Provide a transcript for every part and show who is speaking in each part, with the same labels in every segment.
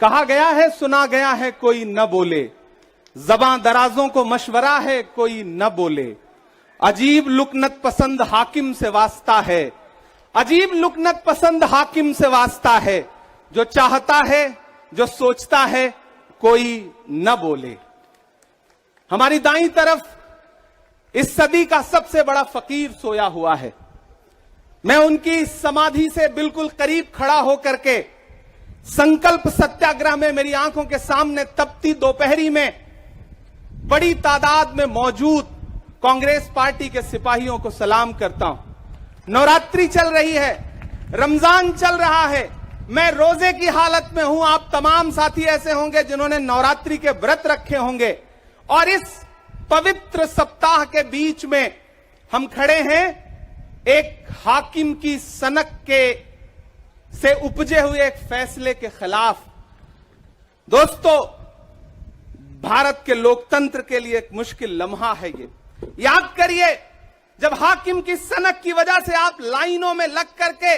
Speaker 1: कहा गया है सुना गया है कोई न बोले, ज़बां दराजों को मशवरा है कोई न बोले। अजीब लुकनत पसंद हाकिम से वास्ता है, अजीब लुकनत पसंद हाकिम से वास्ता है। जो चाहता है जो सोचता है कोई न बोले। हमारी दाईं तरफ इस सदी का सबसे बड़ा फकीर सोया हुआ है। मैं उनकी समाधि से बिल्कुल करीब खड़ा होकर के संकल्प सत्याग्रह में मेरी आंखों के सामने तपती दोपहरी में बड़ी तादाद में मौजूद कांग्रेस पार्टी के सिपाहियों को सलाम करता हूं। नवरात्रि चल रही है, रमजान चल रहा है, मैं रोजे की हालत में हूं। आप तमाम साथी ऐसे होंगे जिन्होंने नवरात्रि के व्रत रखे होंगे और इस पवित्र सप्ताह के बीच में हम खड़े हैं एक हाकिम की सनक के से उपजे हुए एक फैसले के खिलाफ। दोस्तों, भारत के लोकतंत्र के लिए एक मुश्किल लम्हा है ये। याद करिए, जब हाकिम की सनक की वजह से आप लाइनों में लग करके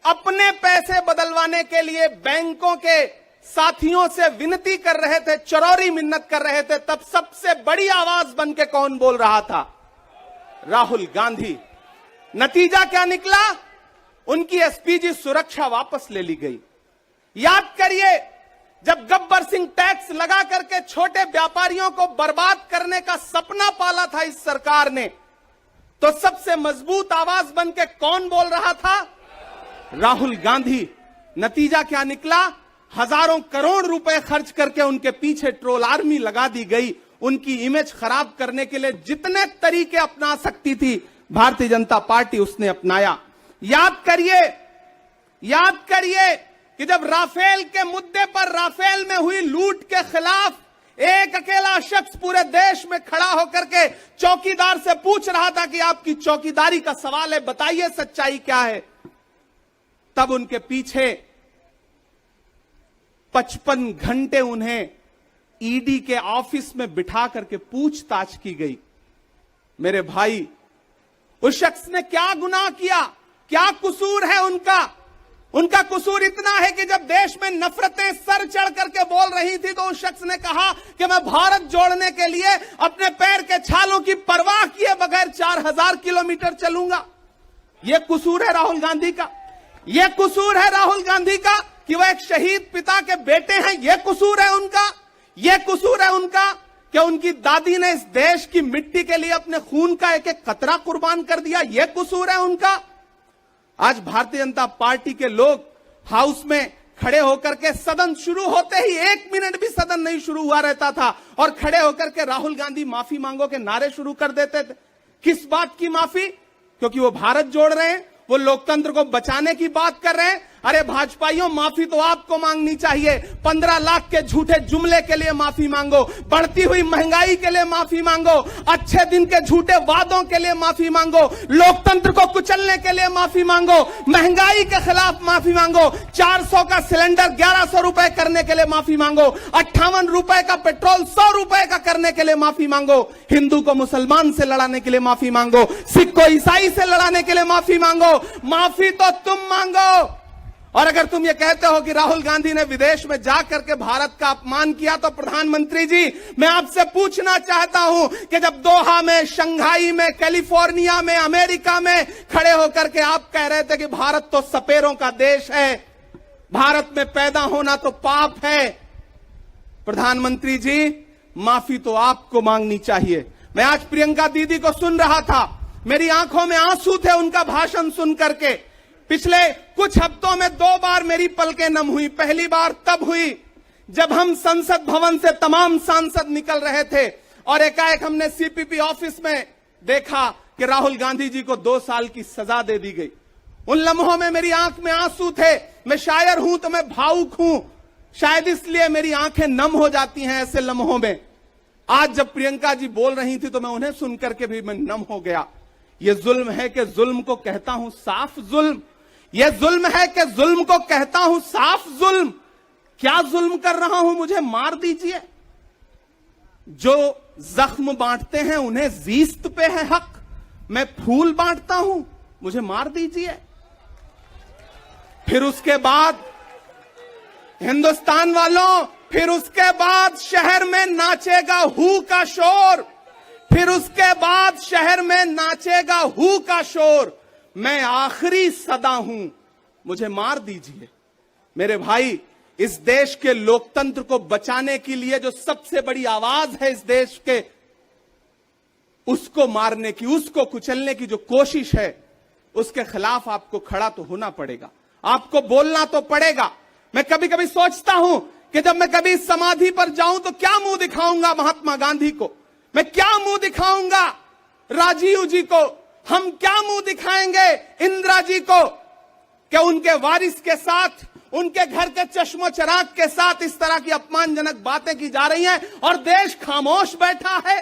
Speaker 1: अपने पैसे बदलवाने के लिए बैंकों के साथियों से विनती कर रहे थे, चरौरी मिन्नत कर रहे थे, तब सबसे बड़ी आवाज बन के कौन बोल रहा था? राहुल गांधी। नतीजा क्या निकला? उनकी एसपीजी सुरक्षा वापस ले ली गई। याद करिए, जब गब्बर सिंह टैक्स लगा करके छोटे व्यापारियों को बर्बाद करने का सपना पाला था इस सरकार ने, तो सबसे मजबूत आवाज बन के कौन बोल रहा था? राहुल गांधी। नतीजा क्या निकला? हजारों करोड़ रुपए खर्च करके उनके पीछे ट्रोल आर्मी लगा दी गई। उनकी इमेज खराब करने के लिए जितने तरीके अपना सकती थी भारतीय जनता पार्टी उसने अपनाया। याद करिए कि जब राफेल के मुद्दे पर, राफेल में हुई लूट के खिलाफ एक अकेला शख्स पूरे देश में खड़ा होकर के चौकीदार से पूछ रहा था कि आपकी चौकीदारी का सवाल है, बताइए सच्चाई क्या है, तब उनके पीछे 55 घंटे उन्हें ईडी के ऑफिस में बिठा करके पूछताछ की गई। मेरे भाई, उस शख्स ने क्या गुनाह किया? क्या कसूर है उनका? उनका कसूर इतना है कि जब देश में नफरतें सर चढ़ करके बोल रही थी तो उस शख्स ने कहा कि मैं भारत जोड़ने के लिए अपने पैर के छालों की परवाह किए बगैर 4000 किलोमीटर चलूंगा। यह कसूर है राहुल गांधी का। यह कसूर है राहुल गांधी का कि वह एक शहीद पिता के बेटे हैं। यह कसूर है उनका। यह कसूर है उनका कि उनकी दादी ने इस देश की मिट्टी के लिए अपने खून का एक एक कतरा कुर्बान कर दिया। यह कसूर है उनका। आज भारतीय जनता पार्टी के लोग हाउस में खड़े होकर के सदन शुरू होते ही 1 मिनट भी सदन नहीं शुरू हुआ रहता था और खड़े होकर के राहुल गांधी माफी मांगो के नारे शुरू कर देते थे। किस बात की माफी? क्योंकि वो भारत जोड़ रहे हैं, वो लोकतंत्र को बचाने की बात कर रहे हैं। अरे भाजपाइयों, माफी तो आपको मांगनी चाहिए। 15 लाख के झूठे जुमले के लिए माफी मांगो, बढ़ती हुई महंगाई के लिए माफी मांगो, अच्छे दिन के झूठे वादों के लिए माफी मांगो, लोकतंत्र को कुचलने के लिए माफी मांगो, महंगाई के खिलाफ माफी मांगो, 400 का सिलेंडर 1100 रुपए करने के लिए माफी मांगो, 58 रुपए का पेट्रोल 100 रुपए का करने के लिए माफी मांगो, हिंदू को मुसलमान से लड़ाने के लिए माफी मांगो, सिख को ईसाई से लड़ाने के लिए माफी मांगो। माफी तो तुम मांगो। और अगर तुम ये कहते हो कि राहुल गांधी ने विदेश में जाकर के भारत का अपमान किया, तो प्रधानमंत्री जी, मैं आपसे पूछना चाहता हूं कि जब दोहा में, शंघाई में, कैलिफोर्निया में, अमेरिका में खड़े होकर के आप कह रहे थे कि भारत तो सपेरों का देश है, भारत में पैदा होना तो पाप है, प्रधानमंत्री जी, माफी तो आपको मांगनी चाहिए। मैं आज प्रियंका दीदी को सुन रहा था, मेरी आंखों में आंसू थे उनका भाषण सुन करके। पिछले कुछ हफ्तों में 2 बार मेरी पलकें नम हुई। पहली बार तब हुई जब हम संसद भवन से तमाम सांसद निकल रहे थे और एकाएक हमने सीपीपी ऑफिस में देखा कि राहुल गांधी जी को 2 साल की सजा दे दी गई। उन लम्हों में मेरी आंख में आंसू थे। मैं शायर हूं तो मैं भावुक हूं, शायद इसलिए मेरी आंखें नम हो जाती हैं ऐसे लम्हों में। आज जब प्रियंका जी बोल रही थी तो मैं उन्हें सुनकर के भी मैं नम हो गया। यह जुल्म है कि जुल्म को कहता हूं साफ जुल्म। यह जुल्म है कि जुल्म को कहता हूं साफ जुल्म। क्या जुल्म कर रहा हूं? मुझे मार दीजिए। जो जख्म बांटते हैं उन्हें जीस्त पे है हक। मैं फूल बांटता हूं, मुझे मार दीजिए। फिर उसके बाद हिंदुस्तान वालों, फिर उसके बाद शहर में नाचेगा हू का शोर, फिर उसके बाद शहर में नाचेगा हू का शोर। मैं आखिरी सदा हूं, मुझे मार दीजिए। मेरे भाई, इस देश के लोकतंत्र को बचाने के लिए जो सबसे बड़ी आवाज है इस देश के, उसको मारने की, उसको कुचलने की जो कोशिश है, उसके खिलाफ आपको खड़ा तो होना पड़ेगा, आपको बोलना तो पड़ेगा। मैं कभी कभी सोचता हूं कि जब मैं कभी समाधि पर जाऊं तो क्या मुंह दिखाऊंगा महात्मा गांधी को, मैं क्या मुंह दिखाऊंगा राजीव जी को, हम क्या मुंह दिखाएंगे इंदिरा जी को, कि उनके वारिस के साथ, उनके घर के चश्मो चिराग के साथ इस तरह की अपमानजनक बातें की जा रही हैं और देश खामोश बैठा है।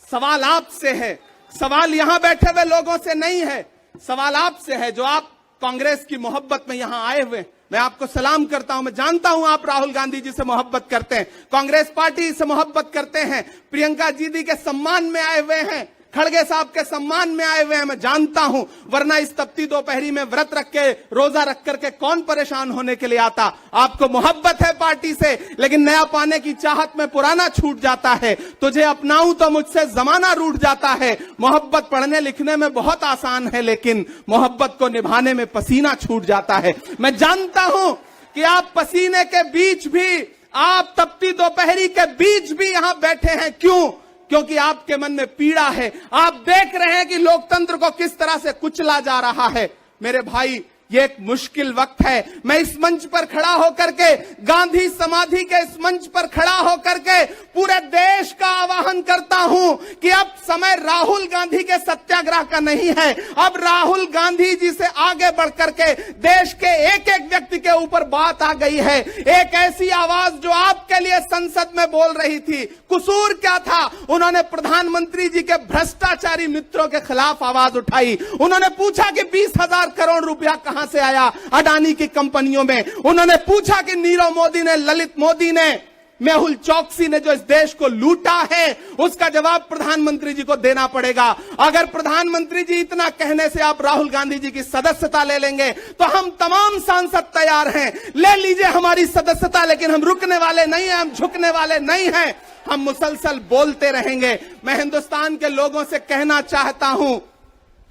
Speaker 1: सवाल आपसे है, सवाल यहां बैठे हुए लोगों से नहीं है, सवाल आपसे है जो आप कांग्रेस की मोहब्बत में यहां आए हुए। मैं आपको सलाम करता हूं, मैं जानता हूं आप राहुल गांधी जी से मोहब्बत करते हैं, कांग्रेस पार्टी से मोहब्बत करते हैं, प्रियंका जी के सम्मान में आए हुए हैं, खड़गे साहब के सम्मान में आए हुए हैं, मैं जानता हूं, वरना इस तपती दोपहरी में व्रत रख के, रोजा रख करके कौन परेशान होने के लिए आता। आपको मोहब्बत है पार्टी से, लेकिन नया पाने की चाहत में पुराना छूट जाता है। तुझे अपनाऊं तो मुझसे जमाना रूठ जाता है। मोहब्बत पढ़ने लिखने में बहुत आसान है, लेकिन मोहब्बत को निभाने में पसीना छूट जाता है। मैं जानता हूं कि आप पसीने के बीच भी, आप तपती दोपहरी के बीच भी यहां बैठे हैं। क्यों? क्योंकि आपके मन में पीड़ा है, आप देख रहे हैं कि लोकतंत्र को किस तरह से कुचला जा रहा है। मेरे भाई, ये एक मुश्किल वक्त है। मैं इस मंच पर खड़ा होकर के, गांधी समाधि के इस मंच पर खड़ा होकर के पूरे देश का आह्वान करता हूं कि अब समय राहुल गांधी के सत्याग्रह का नहीं है। अब राहुल गांधी जी से आगे बढ़ करके देश के एक एक व्यक्ति के ऊपर बात आ गई है। एक ऐसी आवाज जो आपके लिए संसद में बोल रही थी, कसूर क्या था? उन्होंने प्रधानमंत्री जी के भ्रष्टाचारी मित्रों के खिलाफ आवाज उठाई। उन्होंने पूछा कि 20,000 करोड़ रुपया कहां से आया अडानी की कंपनियों में। उन्होंने पूछा कि नीरव मोदी ने, ललित मोदी ने, मेहुल चौकसी ने जो इस देश को लूटा है, उसका जवाब प्रधानमंत्री जी को देना पड़ेगा। अगर प्रधानमंत्री जी इतना कहने से आप राहुल गांधी जी की सदस्यता ले लेंगे तो हम तमाम सांसद तैयार हैं, ले लीजिए हमारी सदस्यता, लेकिन हम रुकने वाले नहीं हैं, हम झुकने वाले नहीं हैं, हम मुसलसल बोलते रहेंगे। मैं हिंदुस्तान के लोगों से कहना चाहता हूं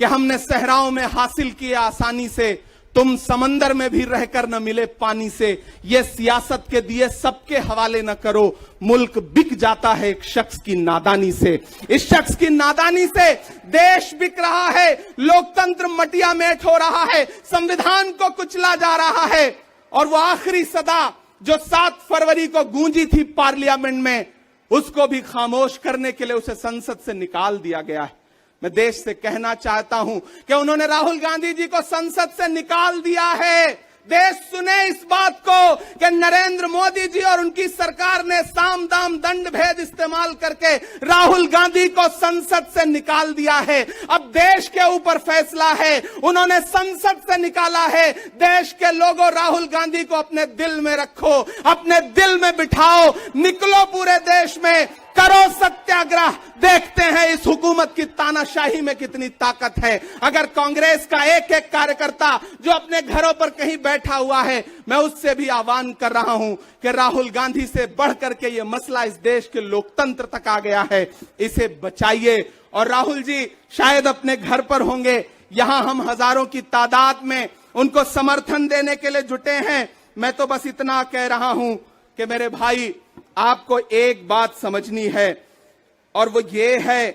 Speaker 1: कि हमने सहराओं में हासिल किया आसानी से, तुम समंदर में भी रहकर न मिले पानी से। ये सियासत के दिए सबके हवाले न करो, मुल्क बिक जाता है एक शख्स की नादानी से। इस शख्स की नादानी से देश बिक रहा है, लोकतंत्र मटिया मेट हो रहा है, संविधान को कुचला जा रहा है। और वो आखिरी सदा जो 7 फरवरी को गूंजी थी पार्लियामेंट में, उसको भी खामोश करने के लिए उसे संसद से निकाल दिया गया है। मैं देश से कहना चाहता हूं कि उन्होंने राहुल गांधी जी को संसद से निकाल दिया है। देश सुने इस बात को कि नरेंद्र मोदी जी और उनकी सरकार ने साम दाम दंड भेद इस्तेमाल करके राहुल गांधी को संसद से निकाल दिया है। अब देश के ऊपर फैसला है, उन्होंने संसद से निकाला है। देश के लोगों, राहुल गांधी को अपने दिल में रखो, अपने दिल में बिठाओ, निकलो पूरे देश में, करो सत्याग्रह। देखते हैं इस हुकूमत की तानाशाही में कितनी ताकत है। अगर कांग्रेस का एक एक कार्यकर्ता जो अपने घरों पर कहीं बैठा हुआ है, मैं उससे भी आह्वान कर रहा हूं कि राहुल गांधी से बढ़ करके ये मसला इस देश के लोकतंत्र तक आ गया है, इसे बचाइए। और राहुल जी शायद अपने घर पर होंगे, यहां हम हजारों की तादाद में उनको समर्थन देने के लिए जुटे हैं। मैं तो बस इतना कह रहा हूं कि मेरे भाई, आपको एक बात समझनी है, और वो ये है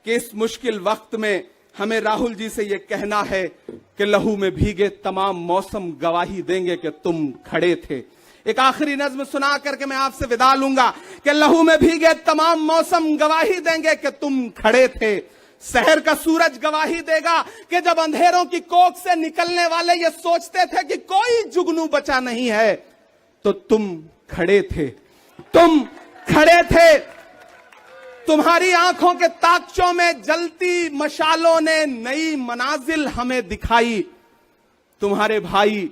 Speaker 1: कि इस मुश्किल वक्त में हमें राहुल जी से ये कहना है कि लहू में भीगे तमाम मौसम गवाही देंगे कि तुम खड़े थे। एक आखिरी नज्म सुना करके मैं आपसे विदा लूंगा कि लहू में भीगे तमाम मौसम गवाही देंगे कि तुम खड़े थे। शहर का सूरज गवाही देगा कि जब अंधेरों की कोख से निकलने वाले ये सोचते थे कि कोई जुगनू बचा नहीं है, तो तुम खड़े थे, तुम खड़े थे। तुम्हारी आंखों के ताकचों में जलती मशालों ने नई मनाजिल हमें दिखाई। तुम्हारे भाई,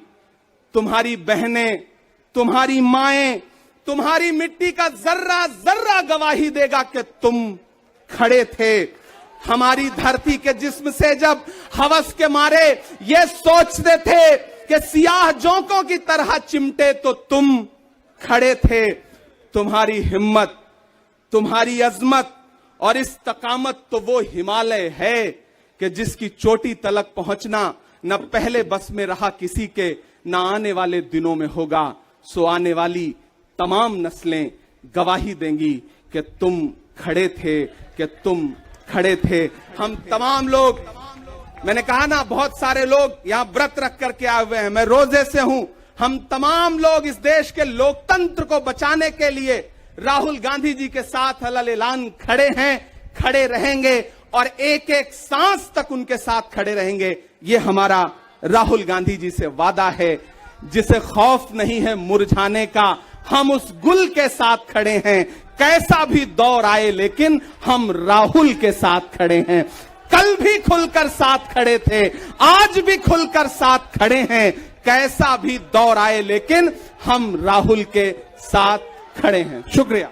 Speaker 1: तुम्हारी बहनें, तुम्हारी माएं, तुम्हारी मिट्टी का जर्रा जर्रा गवाही देगा कि तुम खड़े थे। हमारी धरती के जिस्म से जब हवस के मारे ये सोचते थे कि सियाह जोंकों की तरह चिमटे तो तुम खड़े थे। तुम्हारी हिम्मत, तुम्हारी अजमत और इस्तकामत तो वो हिमालय है कि जिसकी चोटी तलक पहुंचना न पहले बस में रहा किसी के, न आने वाले दिनों में होगा। सो आने वाली तमाम नस्लें गवाही देंगी कि तुम खड़े थे, कि तुम खड़े थे। हम तमाम लोग, मैंने कहा ना, बहुत सारे लोग यहां व्रत रख करके आए हुए हैं, मैं रोजे से हूं। हम तमाम लोग इस देश के लोकतंत्र को बचाने के लिए राहुल गांधी जी के साथ अलल ऐलान खड़े हैं, खड़े रहेंगे और एक एक सांस तक उनके साथ खड़े रहेंगे। ये हमारा राहुल गांधी जी से वादा है। जिसे खौफ नहीं है मुरझाने का, हम उस गुल के साथ खड़े हैं। कैसा भी दौर आए लेकिन हम राहुल के साथ खड़े हैं। कल भी खुलकर साथ खड़े थे, आज भी खुलकर साथ खड़े हैं। कैसा भी दौर आए लेकिन हम राहुल के साथ खड़े हैं। शुक्रिया।